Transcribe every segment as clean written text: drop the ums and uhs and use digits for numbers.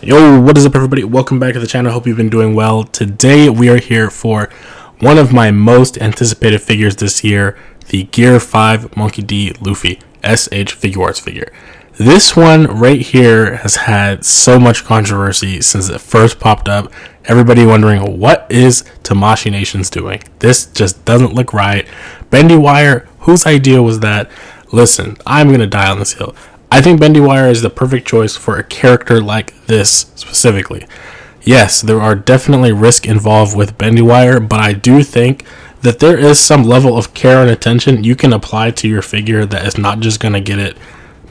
Yo, what is up everybody? Welcome back to the channel. Hope you've been doing well. Today we are here for one of my most anticipated figures this year, the Gear 5 Monkey D Luffy SH FIGUARTS figure. This one right here has had so much controversy since it first popped up. Everybody wondering, what is Tamashii Nations doing? This just doesn't look right. Bendy Wire, whose idea was that? Listen, I'm gonna die on this hill. I think Bendy Wire is the perfect choice for a character like this specifically. Yes, there are definitely risks involved with Bendy Wire, but I do think that there is some level of care and attention you can apply to your figure that is not just going to get it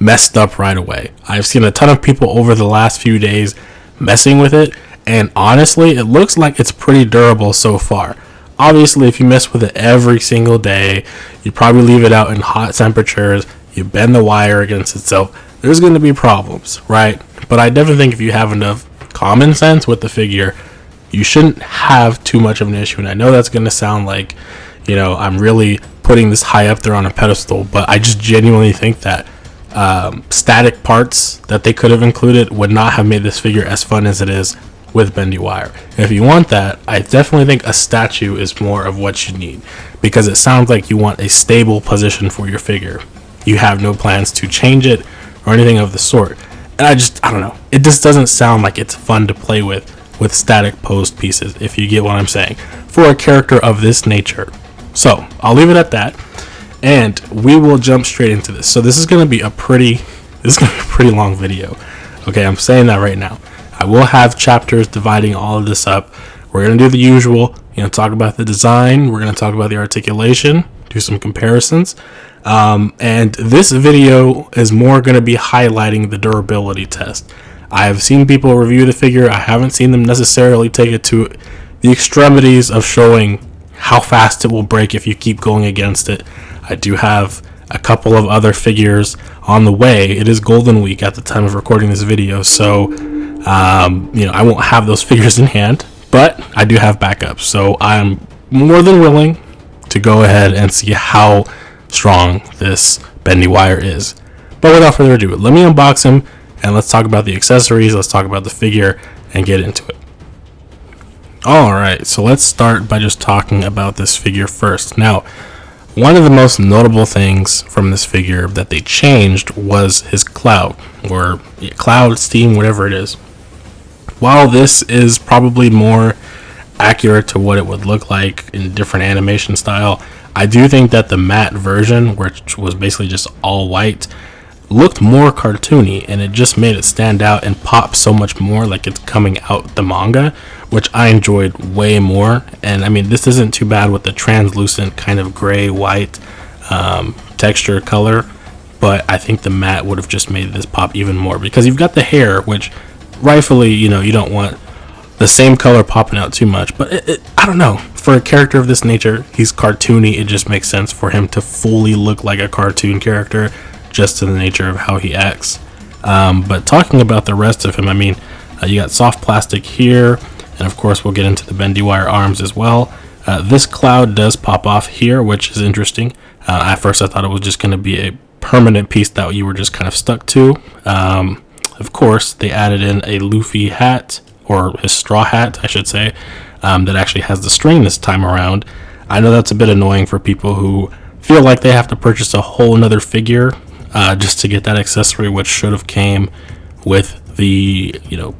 messed up right away. I've seen a ton of people over the last few days messing with it, and honestly, it looks like it's pretty durable so far. Obviously, if you mess with it every single day, you probably leave it out in hot temperatures, you bend the wire against itself, there's going to be problems, right? But I definitely think if you have enough common sense with the figure, you shouldn't have too much of an issue. And I know that's going to sound like, I'm really putting this high up there on a pedestal, but I just genuinely think that static parts that they could have included would not have made this figure as fun as it is with Bendy Wire. And if you want that, I definitely think a statue is more of what you need, because it sounds like you want a stable position for your figure. You have no plans to change it or anything of the sort. And I don't know. It just doesn't sound like it's fun to play with static posed pieces, if you get what I'm saying, for a character of this nature. So I'll leave it at that, and we will jump straight into this. So this is going to be a pretty long video. Okay, I'm saying that right now. I will have chapters dividing all of this up. We're going to do the usual, talk about the design. We're going to talk about the articulation, do some comparisons. And this video is more going to be highlighting the durability test. I have seen people review the figure. I haven't seen them necessarily take it to the extremities of showing how fast it will break if you keep going against it. I do have a couple of other figures on the way. It is Golden Week at the time of recording this video, so I won't have those figures in hand, but I do have backups. So I'm more than willing to go ahead and see how strong this Bendy Wire is. But without further ado, let me unbox him and let's talk about the accessories, let's talk about the figure and get into it. Alright, so let's start by just talking about this figure first. Now, one of the most notable things from this figure that they changed was his cloud, or cloud, steam, whatever it is. While this is probably more accurate to what it would look like in different animation style, I do think that the matte version, which was basically just all white, looked more cartoony, and it just made it stand out and pop so much more like it's coming out the manga, which I enjoyed way more. And I mean, this isn't too bad with the translucent kind of gray white texture color, but I think the matte would have just made this pop even more, because you've got the hair, which rightfully, you don't want the same color popping out too much, but I don't know, for a character of this nature, he's cartoony, it just makes sense for him to fully look like a cartoon character, just to the nature of how he acts. But talking about the rest of him, I mean, you got soft plastic here, and of course we'll get into the Bendy Wire arms as well. This cloud does pop off here, which is interesting. At first I thought it was just going to be a permanent piece that you were just kind of stuck to. Of course, they added in a Luffy hat, or his straw hat, I should say, that actually has the string this time around. I know that's a bit annoying for people who feel like they have to purchase a whole nother figure just to get that accessory, which should have came with the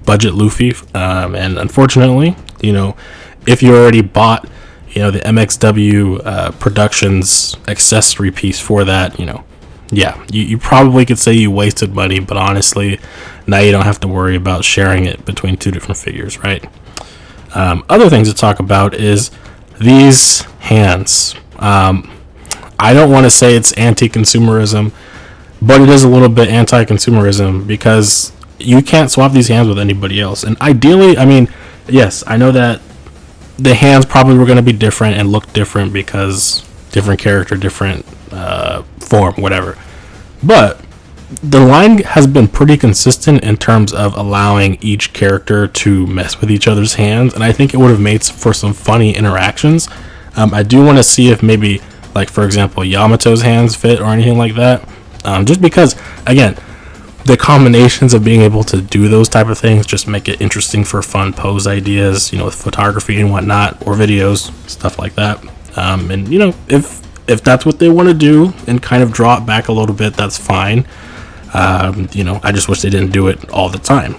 budget Luffy. And unfortunately, if you already bought the MXW Productions accessory piece for that, yeah, you probably could say you wasted money, but honestly, now you don't have to worry about sharing it between two different figures, right? Other things to talk about is these hands. I don't want to say it's anti-consumerism, but it is a little bit anti-consumerism, because you can't swap these hands with anybody else. And ideally, I mean, yes, I know that the hands probably were going to be different and look different because different character, different form, whatever. But the line has been pretty consistent in terms of allowing each character to mess with each other's hands, and I think it would have made for some funny interactions. I do want to see if maybe, like for example, Yamato's hands fit or anything like that, just because, again, the combinations of being able to do those type of things just make it interesting for fun pose ideas, with photography and whatnot, or videos, stuff like that. And if that's what they want to do and kind of draw it back a little bit, that's fine. I just wish they didn't do it all the time.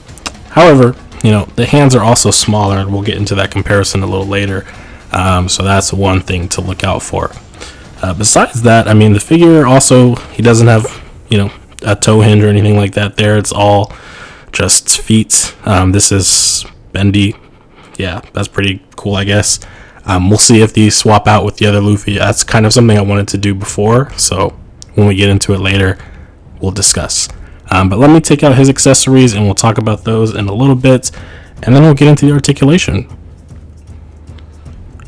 However, the hands are also smaller, and we'll get into that comparison a little later. So that's one thing to look out for. Besides that, the figure also, he doesn't have, a toe hinge or anything like that there. It's all just feet. This is Bendy. Yeah, that's pretty cool, I guess. We'll see if these swap out with the other Luffy. That's kind of something I wanted to do before, so when we get into it later, we'll discuss. But let me take out his accessories, and we'll talk about those in a little bit, and then we'll get into the articulation.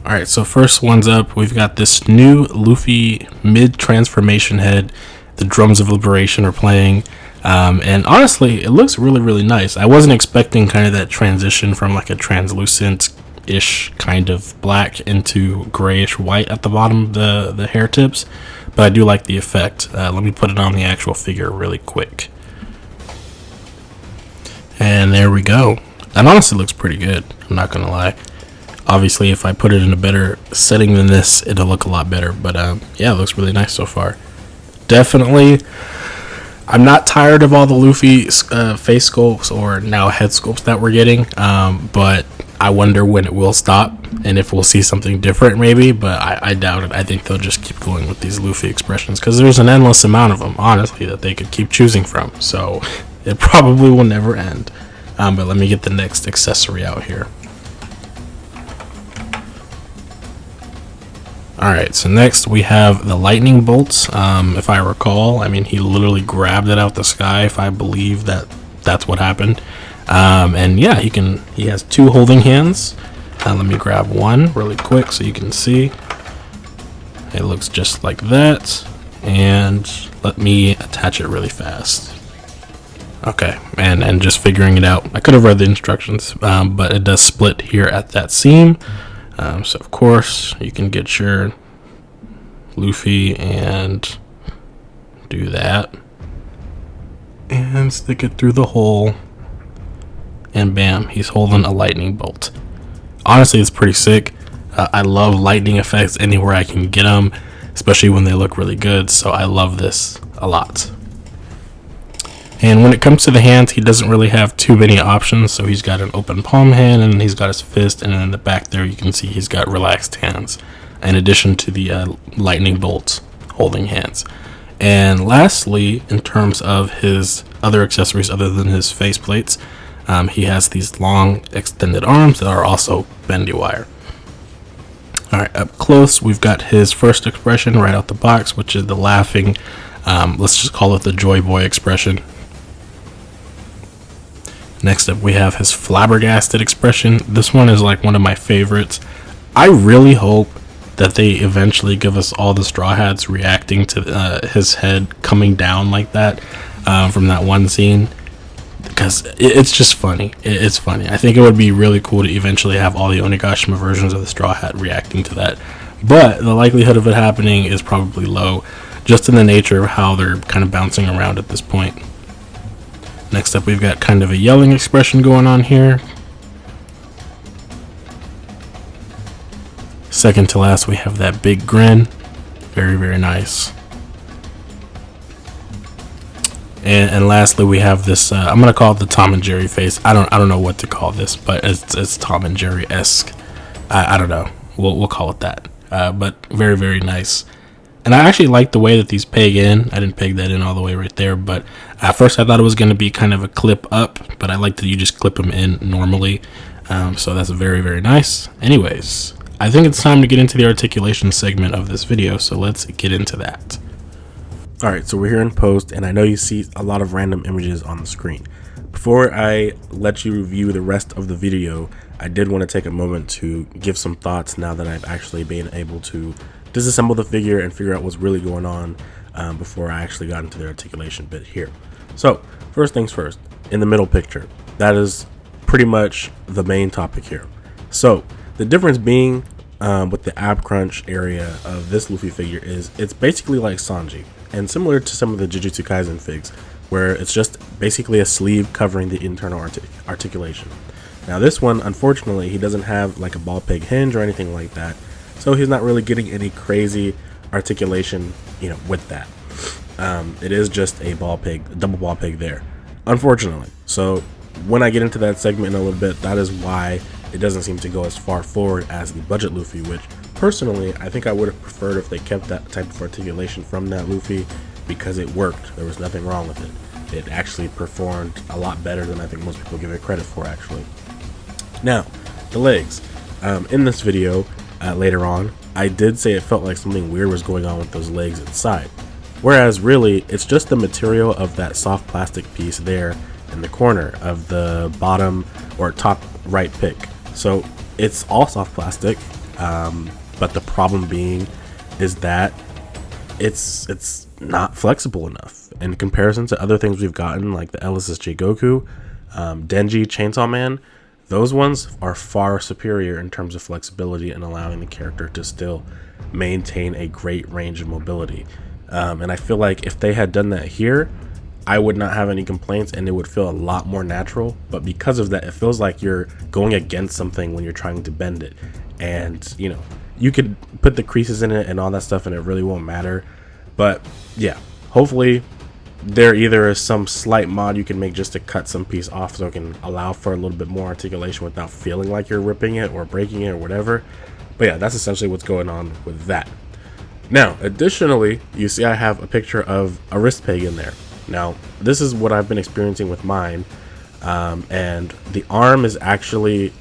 Alright, so first one's up, we've got this new Luffy mid-transformation head. The drums of liberation are playing, and honestly, it looks really, really nice. I wasn't expecting kind of that transition from like a translucent-ish kind of black into grayish white at the bottom of the hair tips, but I do like the effect. Let me put it on the actual figure really quick. And there we go. That honestly looks pretty good, I'm not gonna lie. Obviously, if I put it in a better setting than this, it'll look a lot better, but yeah, it looks really nice so far. Definitely, I'm not tired of all the Luffy face sculpts or now head sculpts that we're getting, but I wonder when it will stop and if we'll see something different maybe, but I doubt it. I think they'll just keep going with these Luffy expressions because there's an endless amount of them, honestly, that they could keep choosing from, so it probably will never end. But let me get the next accessory out here. Alright, so next we have the lightning bolts. If I recall, he literally grabbed it out the sky, if I believe that's what happened. And yeah, he has two holding hands. Let me grab one really quick so you can see. It looks just like that. And let me attach it really fast. Okay, and just figuring it out. I could have read the instructions, but it does split here at that seam. So of course you can get your Luffy and do that and stick it through the hole, and bam, he's holding a lightning bolt. Honestly, it's pretty sick. I love lightning effects anywhere I can get them, especially when they look really good, so I love this a lot. And when it comes to the hands, he doesn't really have too many options. So he's got an open palm hand, and then he's got his fist, and then in the back there you can see he's got relaxed hands, in addition to the lightning bolt holding hands. And lastly, in terms of his other accessories other than his face plates, he has these long extended arms that are also bendy wire. Alright, up close we've got his first expression right out the box, which is the laughing, let's just call it the joy boy expression. Next up we have his flabbergasted expression. This one is like one of my favorites. I really hope that they eventually give us all the Straw Hats reacting to his head coming down like that from that one scene, because it's just funny. It's funny. I think it would be really cool to eventually have all the Onigashima versions of the Straw Hat reacting to that, but the likelihood of it happening is probably low, just in the nature of how they're kind of bouncing around at this point. Next up, we've got kind of a yelling expression going on here. Second to last, we have that big grin. Very, very nice. And lastly, we have this. I'm gonna call it the Tom and Jerry face. I don't know what to call this, but it's Tom and Jerry-esque. I don't know. We'll call it that. But very, very nice. And I actually like the way that these peg in. I didn't peg that in all the way right there, but at first I thought it was going to be kind of a clip up, but I like that you just clip them in normally. So that's very, very nice. Anyways, I think it's time to get into the articulation segment of this video, so let's get into that. Alright, so we're here in post, and I know you see a lot of random images on the screen. Before I let you review the rest of the video, I did want to take a moment to give some thoughts now that I've actually been able to disassemble the figure and figure out what's really going on before I actually got into the articulation bit here. So first things first, in the middle picture, that is pretty much the main topic here. So the difference being with the ab crunch area of this Luffy figure is it's basically like Sanji, and similar to some of the Jujutsu Kaisen figs, where it's just basically a sleeve covering the internal articulation. Now this one, unfortunately, he doesn't have like a ball peg hinge or anything like that, so he's not really getting any crazy articulation, with that. It is just a double ball peg there, unfortunately. So when I get into that segment in a little bit, that is why it doesn't seem to go as far forward as the budget Luffy, which personally I think I would have preferred if they kept that type of articulation from that Luffy, because it worked. There was nothing wrong with it. It actually performed a lot better than I think most people give it credit for, actually. Now, the legs. In this video, later on, I did say it felt like something weird was going on with those legs inside. Whereas really, it's just the material of that soft plastic piece there in the corner of the bottom or top right pick. So it's all soft plastic, but the problem being is that it's not flexible enough in comparison to other things we've gotten, like the LSSJ Goku, Denji, Chainsaw Man. Those ones are far superior in terms of flexibility and allowing the character to still maintain a great range of mobility. And I feel like if they had done that here, I would not have any complaints and it would feel a lot more natural. But because of that, it feels like you're going against something when you're trying to bend it. And, you could put the creases in it and all that stuff and it really won't matter. But yeah, hopefully there either is some slight mod you can make just to cut some piece off so it can allow for a little bit more articulation without feeling like you're ripping it or breaking it or whatever. But yeah, that's essentially what's going on with that. Now, additionally, you see I have a picture of a wrist peg in there. Now, this is what I've been experiencing with mine, and the arm is actually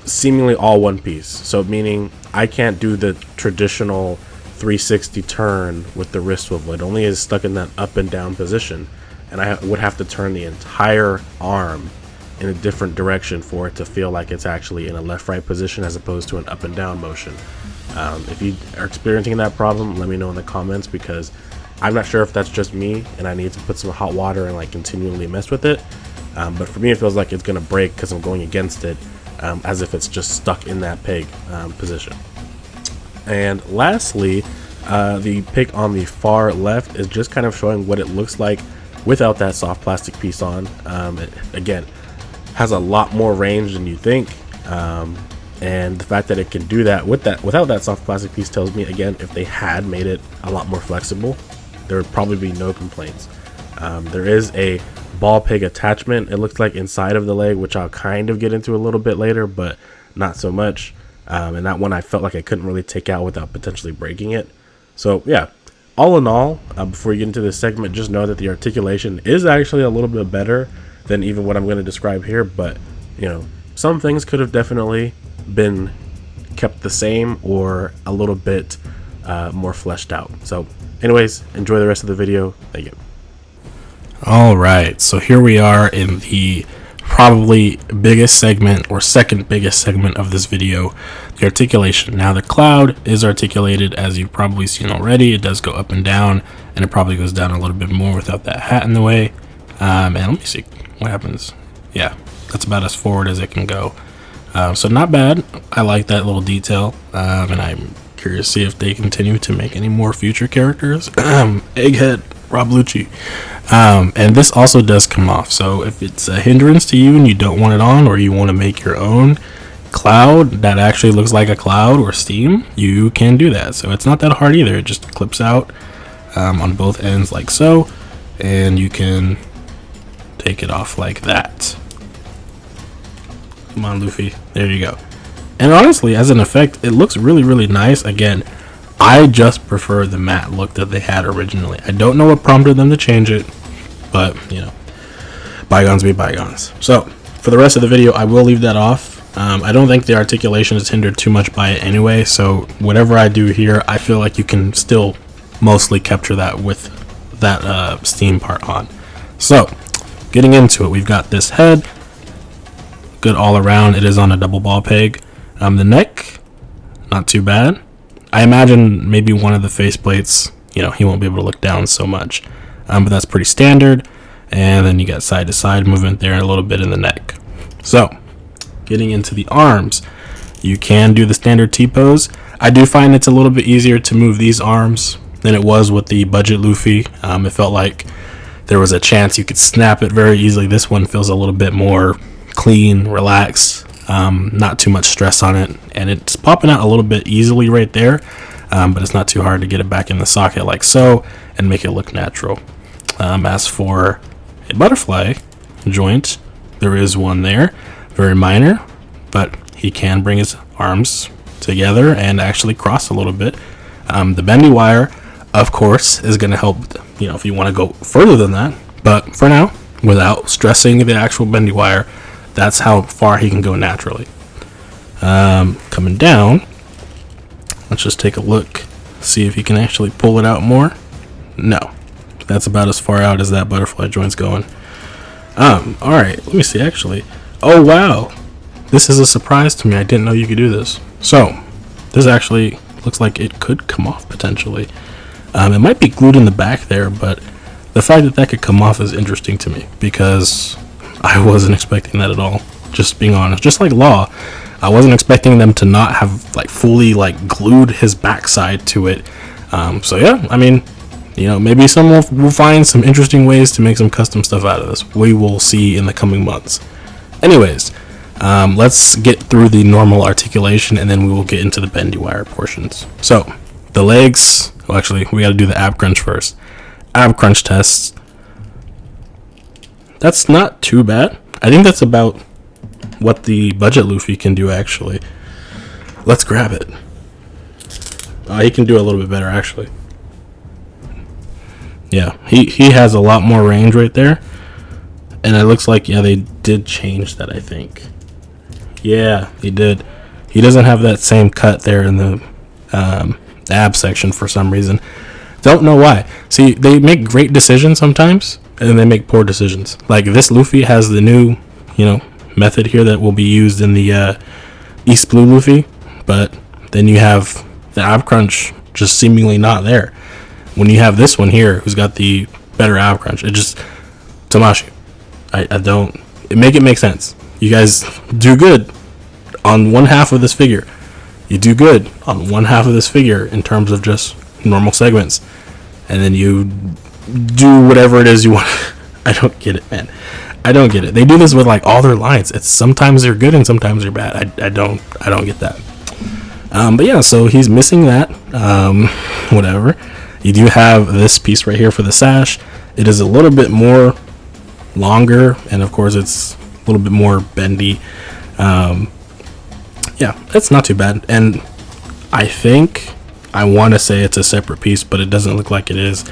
seemingly all one piece. So meaning I can't do the traditional 360 turn with the wrist swivel. It only is stuck in that up and down position, and I would have to turn the entire arm in a different direction for it to feel like it's actually in a left-right position as opposed to an up and down motion. If you are experiencing that problem, let me know in the comments, because I'm not sure if that's just me and I need to put some hot water and like continually mess with it. But for me, it feels like it's gonna break because I'm going against it, as if it's just stuck in that peg position. And lastly, the pick on the far left is just kind of showing what it looks like without that soft plastic piece on. It, again, has a lot more range than you think. And the fact that it can do that without that soft plastic piece tells me, again, if they had made it a lot more flexible, there would probably be no complaints. There is a ball peg attachment, it looks like, inside of the leg, which I'll kind of get into a little bit later, but not so much. And that one I felt like I couldn't really take out without potentially breaking it. So yeah, all in all, before you get into this segment, just know that the articulation is actually a little bit better than even what I'm going to describe here. But some things could have definitely been kept the same or a little bit more fleshed out. So anyways, enjoy the rest of the video. Thank you. All right, so here we are in the probably biggest segment or second biggest segment of this video, the articulation. Now the cloud is articulated, as you've probably seen already. It does go up and down, and it probably goes down a little bit more without that hat in the way. And let me see what happens. Yeah, that's about as forward as it can go. So not bad. I like that little detail, and I'm curious to see if they continue to make any more future characters. Egghead, Rob Lucci. And this also does come off, so if it's a hindrance to you and you don't want it on, or you want to make your own cloud that actually looks like a cloud or steam, you can do that. So it's not that hard either. It just clips out on both ends like so, and you can take it off like that. Come on, Luffy. There you go. And honestly, as an effect, it looks really, really nice. Again, I just prefer the matte look that they had originally. I don't know what prompted them to change it, but bygones be bygones. So for the rest of the video, I will leave that off. I don't think the articulation is hindered too much by it anyway, so whatever I do here, I feel like you can still mostly capture that with that steam part on. So getting into it, we've got this head, good all around. It is on a double ball peg. The neck, not too bad. I imagine maybe one of the face plates, he won't be able to look down so much, but that's pretty standard. And then you got side to side movement there, and a little bit in the neck. So getting into the arms, you can do the standard T-pose. I do find it's a little bit easier to move these arms than it was with the budget Luffy. It felt like there was a chance you could snap it very easily. This one feels a little bit more clean, relaxed, not too much stress on it, and it's popping out a little bit easily right there, but it's not too hard to get it back in the socket like so and make it look natural. As for a butterfly joint, there is one there, very minor, but he can bring his arms together and actually cross a little bit. The bendy wire, of course, is going to help, if you want to go further than that. But for now, without stressing the actual bendy wire, that's how far he can go naturally. Coming down, let's just take a look, see if he can actually pull it out more. No, that's about as far out as that butterfly joint's going. All right, let me see, actually. Oh, wow. This is a surprise to me. I didn't know you could do this. So, this actually looks like it could come off potentially. It might be glued in the back there, but the fact that that could come off is interesting to me because I wasn't expecting that at all. Just being honest, just like Law, I wasn't expecting them to not have fully glued his backside to it. So yeah, I mean, maybe someone will find some interesting ways to make some custom stuff out of this. We will see in the coming months. Anyways, let's get through the normal articulation and then we will get into the bendy wire portions. So the legs, well, actually we got to do the ab crunch first. Ab crunch tests. That's not too bad. I think that's about what the budget Luffy can do actually. Let's grab it. He can do a little bit better actually. Yeah, he has a lot more range right there. And it looks like, yeah, they did change that, I think. Yeah, he did. He doesn't have that same cut there in the ab section for some reason. Don't know why. See, they make great decisions sometimes, and then they make poor decisions. Like this Luffy has the new, method here that will be used in the East Blue Luffy. But then you have the ab crunch just seemingly not there. When you have this one here, who's got the better ab crunch, it just, Tamashi, I don't, make it make sense. You guys do good on one half of this figure. You do good on one half of this figure in terms of just normal segments. And then you do whatever it is you want. I don't get it, man. I don't get it. They do this with all their lines. It's sometimes they're good and sometimes they're bad. I don't get that. But yeah, so he's missing that. Whatever. You do have this piece right here for the sash. It is a little bit more longer, and of course it's a little bit more bendy. Yeah, it's not too bad. And I want to say it's a separate piece, but it doesn't look like it is.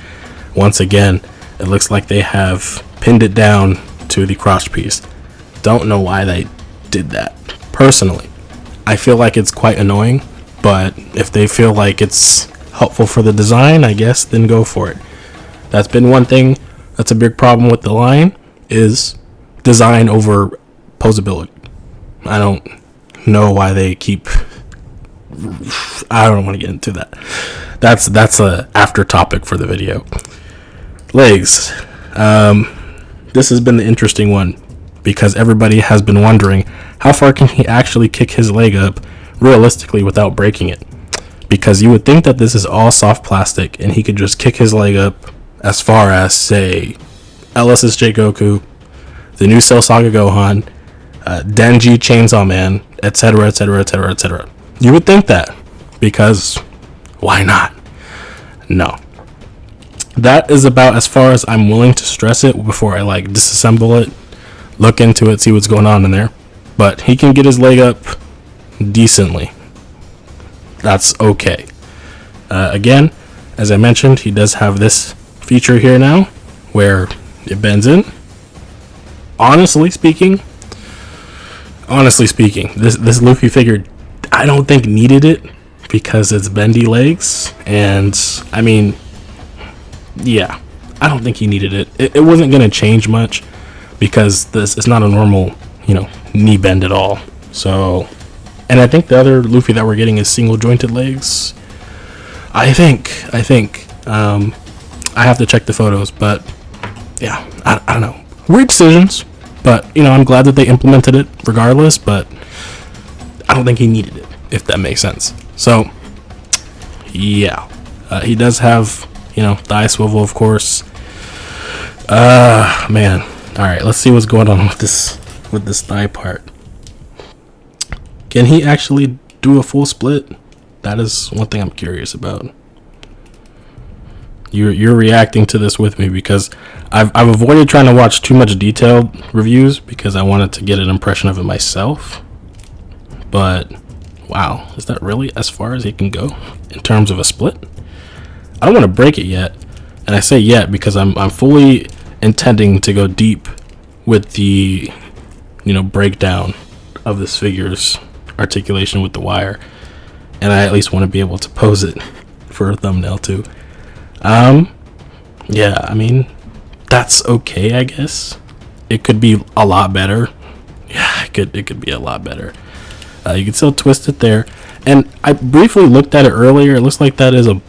Once again, it looks like they have pinned it down to the cross piece. Don't know why they did that. Personally, I feel like it's quite annoying, but if they feel like it's helpful for the design, I guess, then go for it. That's been one thing that's a big problem with the line, is design over posability. I don't know why they keep, I don't want to get into that. That's a after topic for the video. Legs. This has been the interesting one because everybody has been wondering how far can he actually kick his leg up realistically without breaking it, because you would think that this is all soft plastic and he could just kick his leg up as far as, say, LSSJ Goku, the new Cell Saga Gohan, Denji Chainsaw Man, etc., etc., etc., etc. You would think that, because why not? No. That is about as far as I'm willing to stress it before I disassemble it, look into it, see what's going on in there. But he can get his leg up decently. That's okay. Again, as I mentioned, he does have this feature here now where it bends in. Honestly speaking, this Luffy figure, I don't think needed it because it's bendy legs, and I mean, yeah, I don't think he needed it. It wasn't going to change much because this is not a normal, knee bend at all. So, and I think the other Luffy that we're getting is single jointed legs. I think. I have to check the photos, but yeah, I don't know. Weird decisions, but I'm glad that they implemented it regardless. But I don't think he needed it, if that makes sense. So, yeah, he does have thigh swivel, of course. Man. All right, let's see what's going on with this thigh part. Can he actually do a full split? That is one thing I'm curious about. You're reacting to this with me because I've avoided trying to watch too much detailed reviews because I wanted to get an impression of it myself. But wow, is that really as far as he can go in terms of a split? I don't want to break it yet, and I say yet because I'm fully intending to go deep with the breakdown of this figure's articulation with the wire, and I at least want to be able to pose it for a thumbnail too. Yeah, I mean, that's okay, I guess. It could be a lot better. Yeah, it could be a lot better. You can still twist it there, and I briefly looked at it earlier. It looks like that is a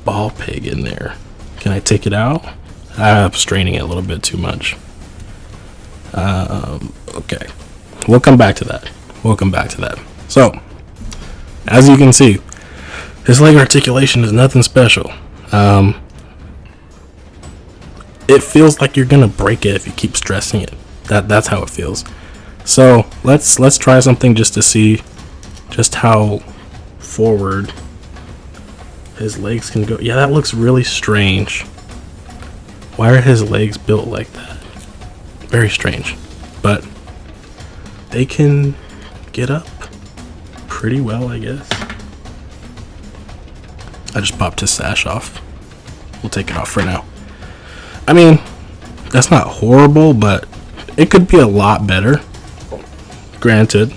ball peg in there. Can I take it out? I'm straining it a little bit too much. Okay, we'll come back to that. So, as you can see, his leg articulation is nothing special. It feels like you're gonna break it if you keep stressing it. That's how it feels. So let's try something just to see just how forward his legs can go. Yeah, that looks really strange. Why are his legs built like that? Very strange. But they can get up pretty well, I guess. I just popped his sash off. We'll take it off for now. I mean, that's not horrible, but it could be a lot better. Granted,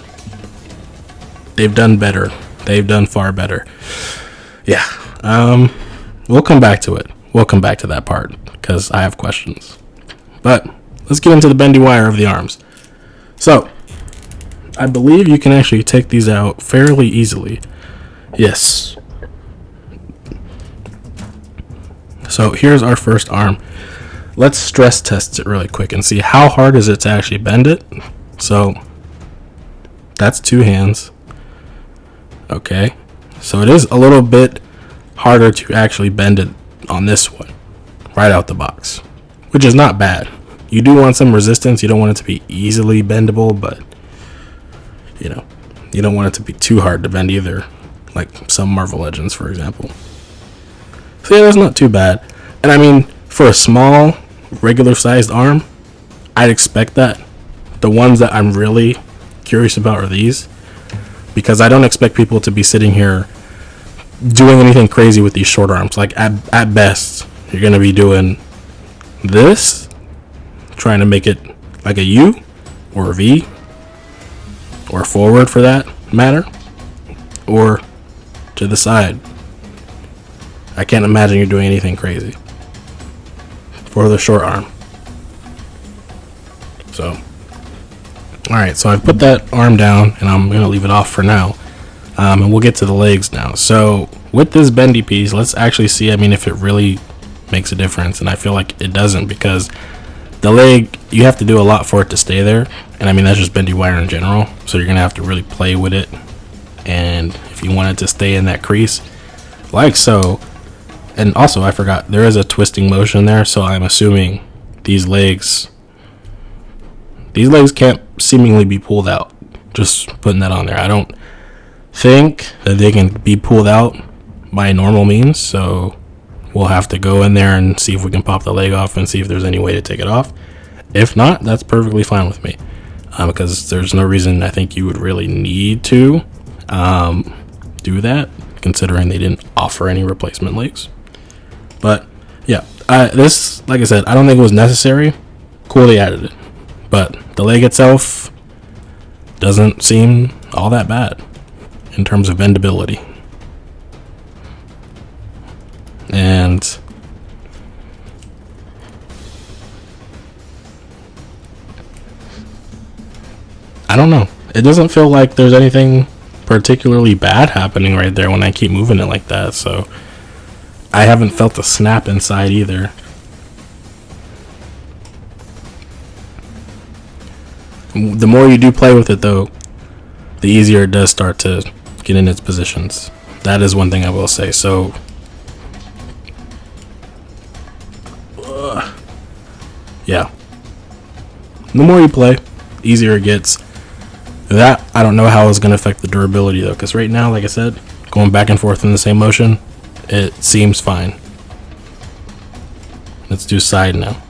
they've done better. They've done far better. Yeah. We'll come back to it. We'll come back to that part because I have questions. But let's get into the bendy wire of the arms. So, I believe you can actually take these out fairly easily. Yes. So here's our first arm. Let's stress test it really quick and see how hard is it to actually bend it. So that's 2 hands. Okay, so it is a little bit harder to actually bend it on this one right out the box, which is not bad. You do want some resistance. You don't want it to be easily bendable, but you don't want it to be too hard to bend either, like some Marvel Legends, for example. So yeah, that's not too bad. And I mean, for a small, regular sized arm, I'd expect that. The ones that I'm really curious about are these, because I don't expect people to be sitting here doing anything crazy with these short arms. Like at best, you're going to be doing this, trying to make it like a U or a V or forward for that matter, or to the side. I can't imagine you're doing anything crazy for the short arm. So, alright, so I've put that arm down and I'm going to leave it off for now. And we'll get to the legs now. So, with this bendy piece, let's actually see, if it really makes a difference. And I feel like it doesn't, because the leg, you have to do a lot for it to stay there. And that's just bendy wire in general. So, you're going to have to really play with it. And if you want it to stay in that crease, like so. And also, I forgot, there is a twisting motion there, so I'm assuming these legs can't seemingly be pulled out. Just putting that on there. I don't think that they can be pulled out by normal means, so we'll have to go in there and see if we can pop the leg off and see if there's any way to take it off. If not, that's perfectly fine with me, because there's no reason I think you would really need to do that, considering they didn't offer any replacement legs. But yeah, this, like I said, I don't think it was necessary. Cool, they added it, but the leg itself doesn't seem all that bad in terms of bendability. And I don't know. It doesn't feel like there's anything particularly bad happening right there when I keep moving it like that. So I haven't felt a snap inside either. The more you do play with it, though, the easier it does start to get in its positions. That is one thing I will say. So yeah, the more you play, easier it gets. That, I don't know how it's going to affect the durability though, because right now, like I said, going back and forth in the same motion, it seems fine. Let's do side now.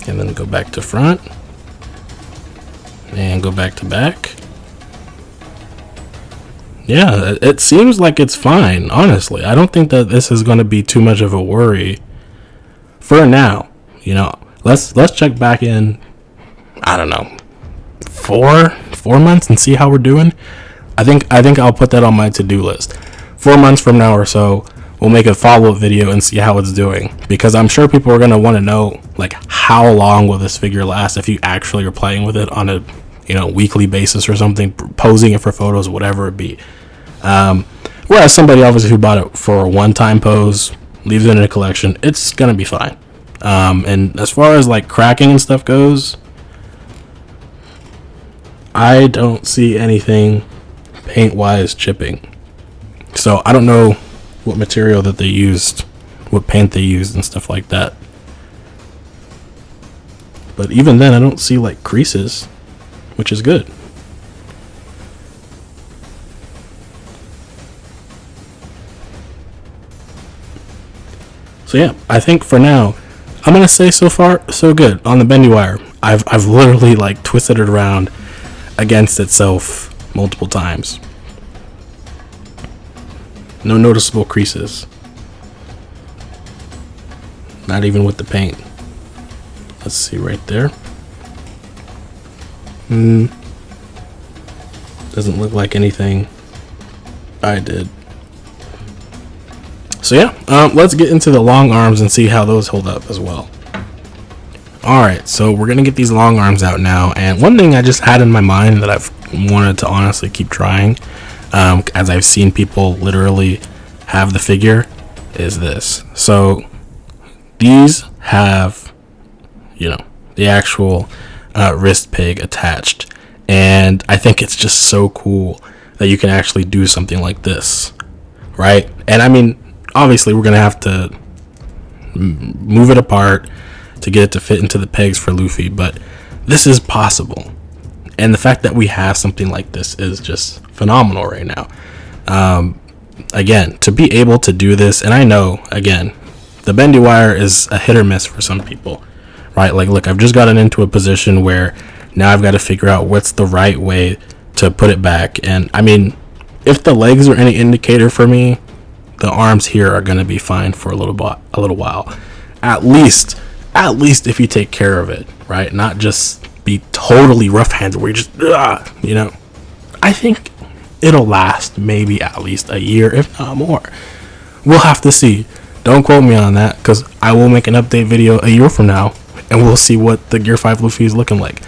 And then go back to front. And go back to back. Yeah, it seems like it's fine, honestly. I don't think that this is going to be too much of a worry for now. You know, let's check back in, I don't know, four months and see how we're doing. I think I'll put that on my to-do list. 4 months from now or so, we'll make a follow-up video and see how it's doing, because I'm sure people are going to want to know, like, how long will this figure last if you actually are playing with it on a, you know, weekly basis or something, posing it for photos, whatever it be. Whereas somebody obviously who bought it for a one-time pose, leaves it in a collection, it's going to be fine. And as far as like cracking and stuff goes, I don't see anything paint-wise chipping. So I don't know what material that they used, what paint they used and stuff like that. But even then, I don't see like creases, which is good. So yeah, I think for now, I'm gonna say so far so good on the bendy wire. I've literally like twisted it around against itself multiple times. No noticeable creases. Not even with the paint. Let's see right there. Doesn't look like anything I did. So yeah, let's get into the long arms and see how those hold up as well. Alright, so we're gonna get these long arms out now, and one thing I just had in my mind that I've wanted to honestly keep trying, as I've seen people literally have the figure, is this. So these have, you know, the actual wrist peg attached, and I think it's just so cool that you can actually do something like this, right? And I mean, obviously we're gonna have to move it apart to get it to fit into the pegs for Luffy, but this is possible, and the fact that we have something like this is just phenomenal right now. Again, to be able to do this, and I know, again, the bendy wire is a hit or miss for some people, right? Like, look, I've just gotten into a position where now I've got to figure out what's the right way to put it back. And I mean, if the legs are any indicator for me, the arms here are going to be fine for a little while. At least if you take care of it, right? Not just be totally rough-handed where you just, you know. I think it'll last maybe at least a year, if not more. We'll have to see. Don't quote me on that, because I will make an update video a year from now, and we'll see what the Gear 5 Luffy is looking like.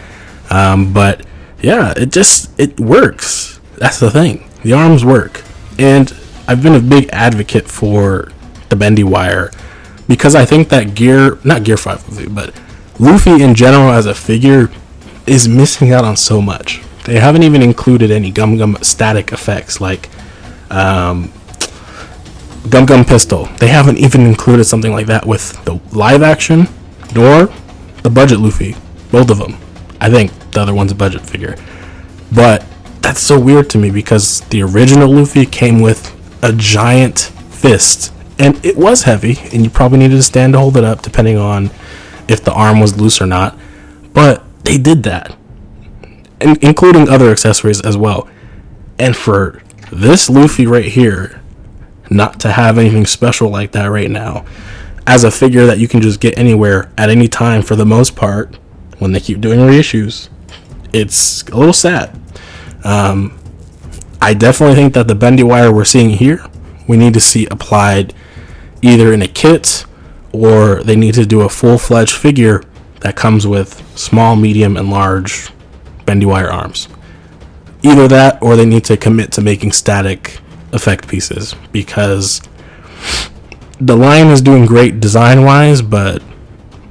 But yeah, it works. That's the thing. The arms work. And I've been a big advocate for the bendy wire, because I think that not Gear 5 Luffy, but Luffy in general as a figure is missing out on so much. They haven't even included any Gum static effects like Gum Pistol. They haven't even included something like that with the live action nor the budget Luffy. Both of them. I think the other one's a budget figure. But that's so weird to me, because the original Luffy came with a giant fist, and it was heavy, and you probably needed a stand to hold it up depending on if the arm was loose or not. But they did that, and including other accessories as well. And for this Luffy right here not to have anything special like that right now, as a figure that you can just get anywhere at any time for the most part, when they keep doing reissues, it's a little sad. I definitely think that the bendy wire we're seeing here, we need to see applied either in a kit, or they need to do a full-fledged figure that comes with small, medium, and large bendy wire arms. Either that, or they need to commit to making static effect pieces, because the line is doing great design-wise, but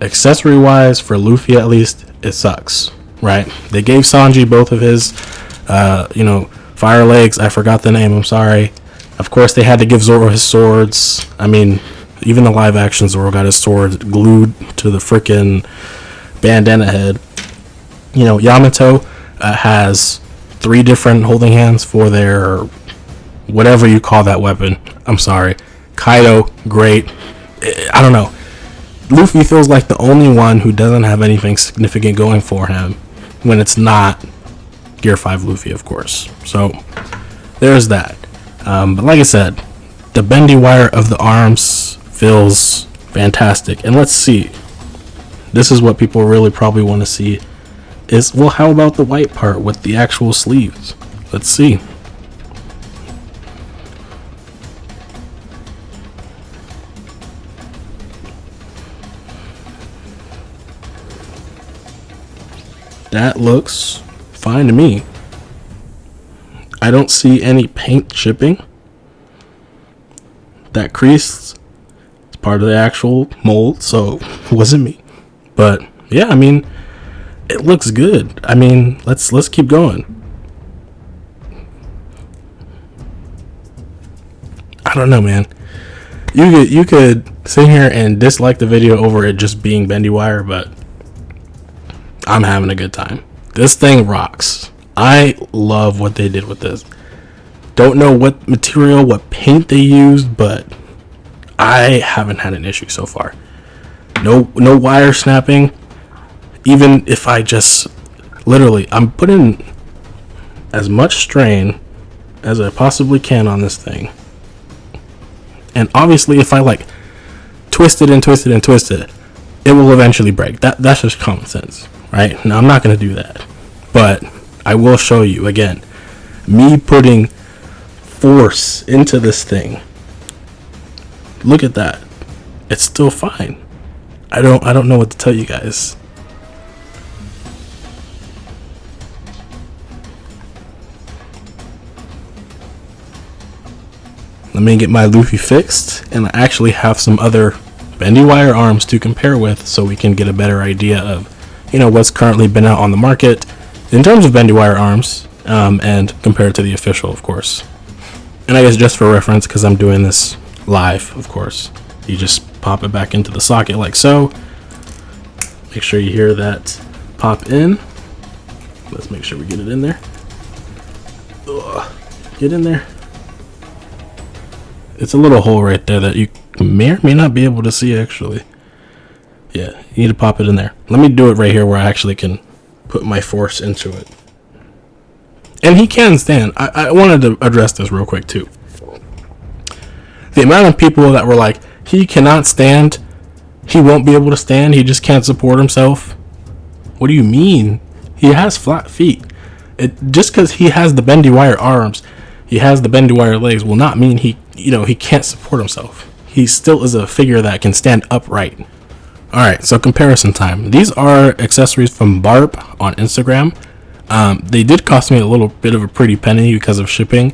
accessory-wise, for Luffy at least, it sucks, right? They gave Sanji both of his, Fire legs, I forgot the name, I'm sorry. Of course, they had to give Zoro his swords. I mean, even the live action Zoro got his sword glued to the freaking bandana head. You know, Yamato has 3 different holding hands for their whatever you call that weapon. I'm sorry. Kaido, great. I don't know. Luffy feels like the only one who doesn't have anything significant going for him when it's not Gear 5 Luffy, of course. So there's that. But like I said, the bendy wire of the arms feels fantastic. And let's see. This is what people really probably want to see is, well, how about the white part with the actual sleeves? Let's see. That looks fine to me. I don't see any paint chipping. That crease is part of the actual mold, so it wasn't me. But yeah, I mean, it looks good. I mean, let's keep going. I don't know, man. You could sit here and dislike the video over it just being bendy wire, but I'm having a good time. This thing rocks. I love what they did with this. Don't know what material, what paint they used, but I haven't had an issue so far. No wire snapping. Even if I just literally, I'm putting as much strain as I possibly can on this thing. And obviously if I like twist it and twist it and twist it, it will eventually break. That's just common sense, right? Now I'm not going to do that. But I will show you again, me putting force into this thing. Look at that. It's still fine. I don't know what to tell you guys. Let me get my Luffy fixed, and I actually have some other bendy wire arms to compare with so we can get a better idea of, you know, what's currently been out on the market in terms of bendy wire arms, and compared to the official, of course. And I guess just for reference, because I'm doing this live, of course, you just pop it back into the socket like so. Make sure you hear that pop in. Let's make sure we get it in there. Ugh. Get in there. It's a little hole right there that you may or may not be able to see, actually. Yeah, you need to pop it in there. Let me do it right here where I actually can put my force into it. And he can stand. I wanted to address this real quick too. The amount of people that were like, he cannot stand, he won't be able to stand, he just can't support himself. What do you mean? He has flat feet. Just because he has the bendy wire arms, he has the bendy wire legs, will not mean he can't support himself. He still is a figure that can stand upright. Alright, so comparison time. These are accessories from Barb on Instagram. They did cost me a little bit of a pretty penny because of shipping,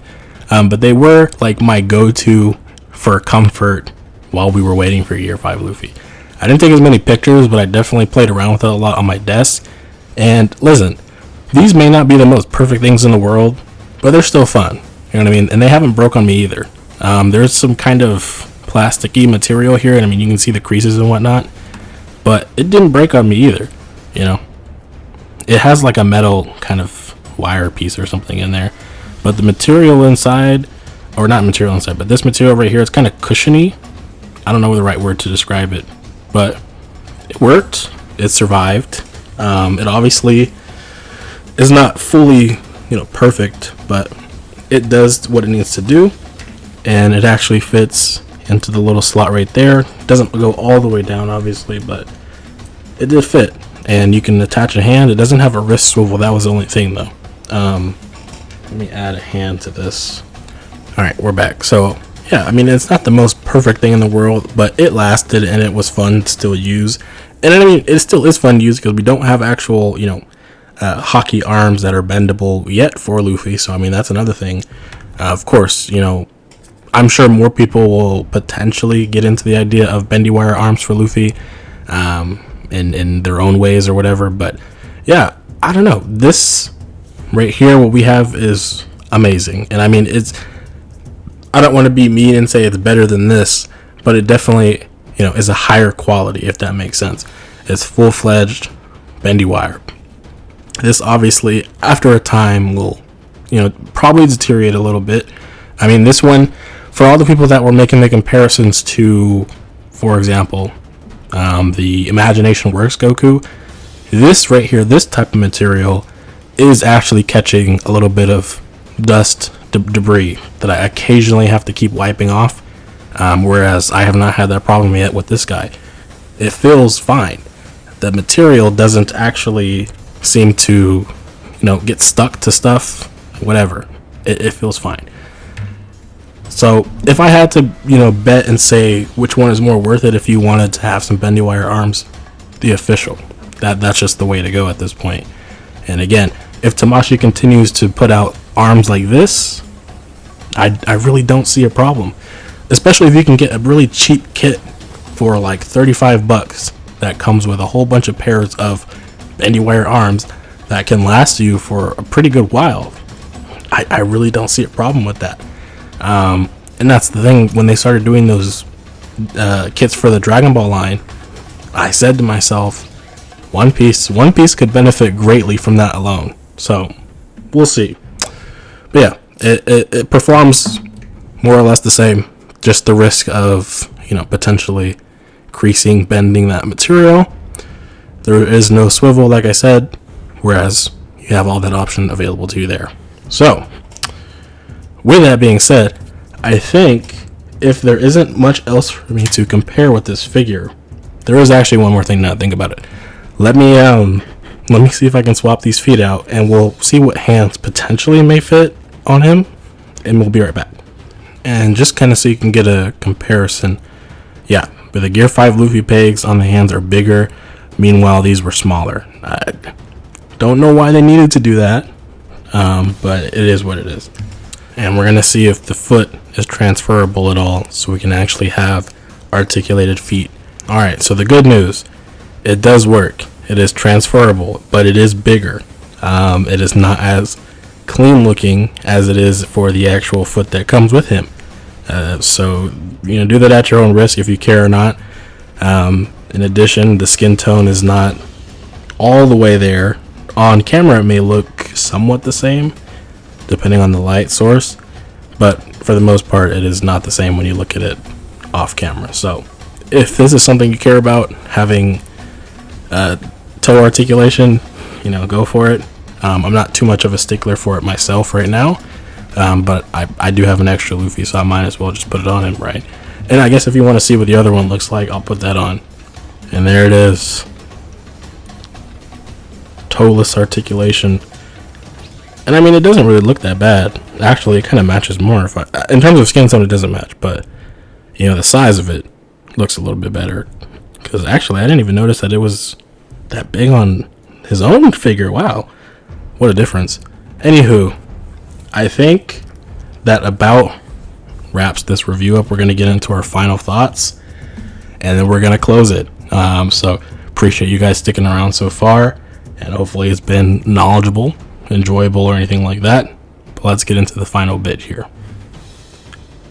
but they were like my go-to for comfort while we were waiting for Year 5 Luffy. I didn't take as many pictures, but I definitely played around with it a lot on my desk. And listen, these may not be the most perfect things in the world, but they're still fun. You know what I mean? And they haven't broke on me either. There's some kind of plasticky material here, and I mean, you can see the creases and whatnot, but it didn't break on me either. You know, it has like a metal kind of wire piece or something in there, but the material inside, or not material inside, but this material right here, it's kind of cushiony. I don't know the right word to describe it, but it worked. It survived. It obviously is not fully, perfect, but it does what it needs to do, and it actually fits into the little slot right there. It doesn't go all the way down, obviously, but it did fit. And you can attach a hand. It doesn't have a wrist swivel. That was the only thing, though. Let me add a hand to this. All right, we're back. So yeah, I mean, it's not the most perfect thing in the world, but it lasted and it was fun to still use. And I mean, it still is fun to use because we don't have actual, hockey arms that are bendable yet for Luffy. So I mean, that's another thing. Of course, I'm sure more people will potentially get into the idea of bendy wire arms for Luffy, in their own ways or whatever. But yeah, I don't know. This right here, what we have is, amazing. And I mean, I don't want to be mean and say it's better than this, but it definitely, is a higher quality, if that makes sense. It's full-fledged bendy wire. This obviously, after a time, will, probably deteriorate a little bit. I mean, this one, for all the people that were making the comparisons to, for example, the Imagination Works Goku, this right here, this type of material is actually catching a little bit of dust, debris that I occasionally have to keep wiping off, whereas I have not had that problem yet with this guy. It feels fine. The material doesn't actually seem to, get stuck to stuff, whatever. It feels fine. So if I had to, bet and say which one is more worth it if you wanted to have some bendy wire arms, the official. That's just the way to go at this point. And again, if Tamashii continues to put out arms like this, I really don't see a problem. Especially if you can get a really cheap kit for like $35 that comes with a whole bunch of pairs of bendy wire arms that can last you for a pretty good while. I really don't see a problem with that. And that's the thing, when they started doing those kits for the Dragon Ball line, I said to myself, One Piece could benefit greatly from that alone. So we'll see. But yeah, it performs more or less the same. Just the risk of, potentially creasing, bending that material. There is no swivel, like I said, whereas you have all that option available to you there. So, with that being said, I think if there isn't much else for me to compare with this figure, there is actually one more thing now. Think about it. Let me see if I can swap these feet out, and we'll see what hands potentially may fit on him, and we'll be right back. And just kind of so you can get a comparison, yeah, but the Gear 5 Luffy pegs on the hands are bigger. Meanwhile, these were smaller. I don't know why they needed to do that, but it is what it is. And we're going to see if the foot is transferable at all, so we can actually have articulated feet. Alright, so the good news, it does work. It is transferable, but it is bigger. It is not as clean looking as it is for the actual foot that comes with him. So, do that at your own risk if you care or not. In addition, the skin tone is not all the way there. On camera, it may look somewhat the same, depending on the light source, but for the most part, it is not the same when you look at it off camera. So, if this is something you care about, having toe articulation, go for it. I'm not too much of a stickler for it myself right now, but I do have an extra Luffy, so I might as well just put it on him, right? And I guess if you want to see what the other one looks like, I'll put that on. And there it is. Toeless articulation. And I mean, it doesn't really look that bad. Actually, it kind of matches more. In terms of skin tone, it doesn't match, but the size of it looks a little bit better. Because actually, I didn't even notice that it was that big on his own figure. Wow, what a difference. Anywho, I think that about wraps this review up. We're going to get into our final thoughts, and then we're going to close it. So appreciate you guys sticking around so far, and hopefully it's been knowledgeable, enjoyable, or anything like that. But let's get into the final bit here.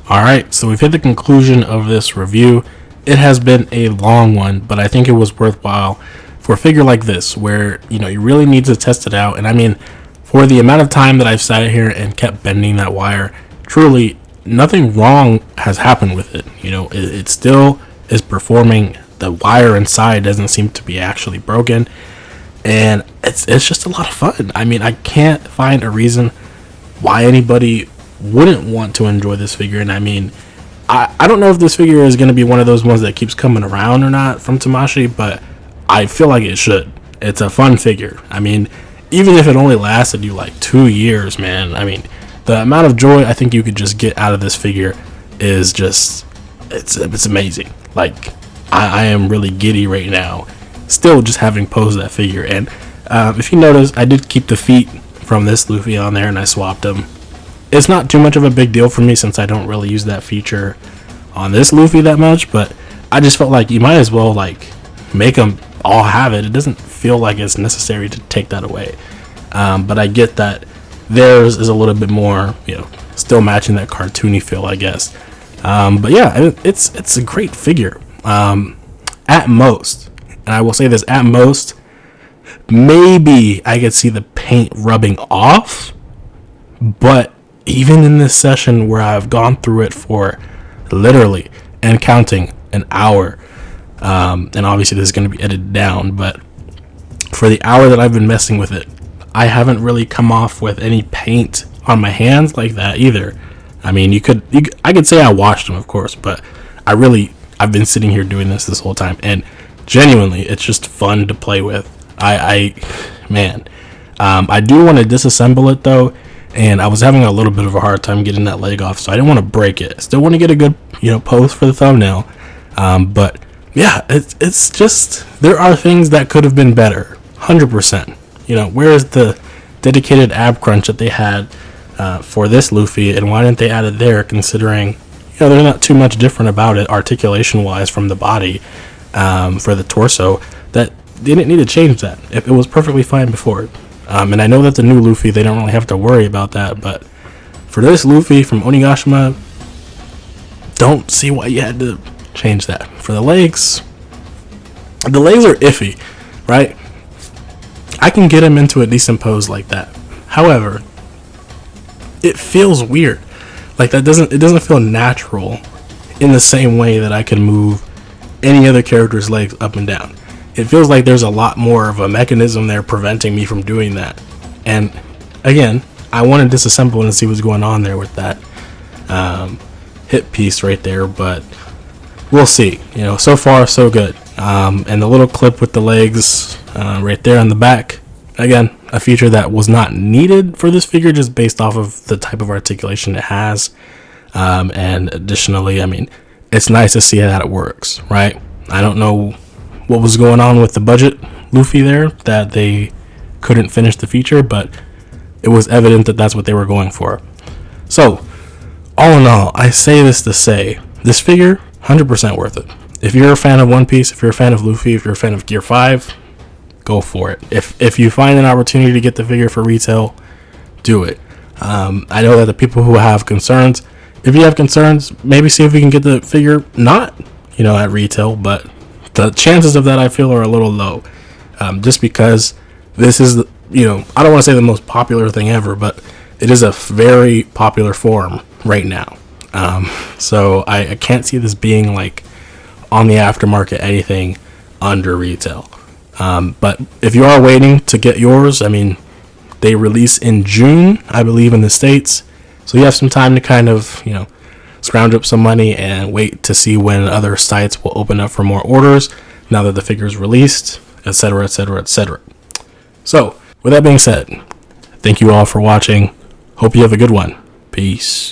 Alright, so we've hit the conclusion of this review. It has been a long one, but I think it was worthwhile for a figure like this, where you really need to test it out. And I mean, for the amount of time that I've sat here and kept bending that wire, truly nothing wrong has happened with it. It still is performing. The wire inside doesn't seem to be actually broken, and it's just a lot of fun. I mean, I can't find a reason why anybody wouldn't want to enjoy this figure. And I mean, I don't know if this figure is going to be one of those ones that keeps coming around or not from Tamashii, but I feel like it should. It's a fun figure. I mean, even if it only lasted you like 2 years, man, I mean, the amount of joy I think you could just get out of this figure is just, it's amazing. Like, I am really giddy right now, still just having posed that figure. And if you notice, I did keep the feet from this Luffy on there, and I swapped them. It's not too much of a big deal for me since I don't really use that feature on this Luffy that much, but I just felt like you might as well like make them all have it. It doesn't feel like it's necessary to take that away. But I get that theirs is a little bit more, still matching that cartoony feel, I guess. But yeah, it's a great figure. At most, and I will say this, at most, maybe I could see the paint rubbing off, but even in this session where I've gone through it for literally and counting an hour, and obviously this is going to be edited down, but for the hour that I've been messing with it, I haven't really come off with any paint on my hands like that either. I mean, I could say I washed them, of course, but I've been sitting here doing this whole time, and genuinely, it's just fun to play with. I do want to disassemble it though, and I was having a little bit of a hard time getting that leg off, so I didn't want to break it. I still want to get a good, pose for the thumbnail, but yeah, it's just, there are things that could have been better, 100%. Where's the dedicated ab crunch that they had for this Luffy, and why didn't they add it there, considering they're not too much different about it articulation wise from the body, for the torso, that they didn't need to change that. It was perfectly fine before. And I know that the new Luffy, they don't really have to worry about that, but for this Luffy from Onigashima, don't see why you had to change that. For the legs are iffy, right? I can get him into a decent pose like that. However, it feels weird. Like it doesn't feel natural in the same way that I can move any other character's legs up and down. It feels like there's a lot more of a mechanism there preventing me from doing that. And again, I want to disassemble and see what's going on there with that hip piece right there, but we'll see. So far so good. And the little clip with the legs right there on the back, again, a feature that was not needed for this figure just based off of the type of articulation it has. And additionally, I mean, it's nice to see that it works, right? I don't know what was going on with the budget Luffy there, that they couldn't finish the feature, but it was evident that that's what they were going for. So, all in all, I say this to say, this figure, 100% worth it. If you're a fan of One Piece, if you're a fan of Luffy, if you're a fan of Gear 5, go for it. If you find an opportunity to get the figure for retail, do it. I know that the people who have concerns, if you have concerns, maybe see if we can get the figure not, at retail, but the chances of that I feel are a little low. Just because this is, I don't want to say the most popular thing ever, but it is a very popular form right now. So I can't see this being like on the aftermarket anything under retail. But if you are waiting to get yours, I mean, they release in June, I believe, in the States. So you have some time to kind of, scrounge up some money and wait to see when other sites will open up for more orders now that the figure is released, etc., etc., etc. So, with that being said, thank you all for watching. Hope you have a good one. Peace.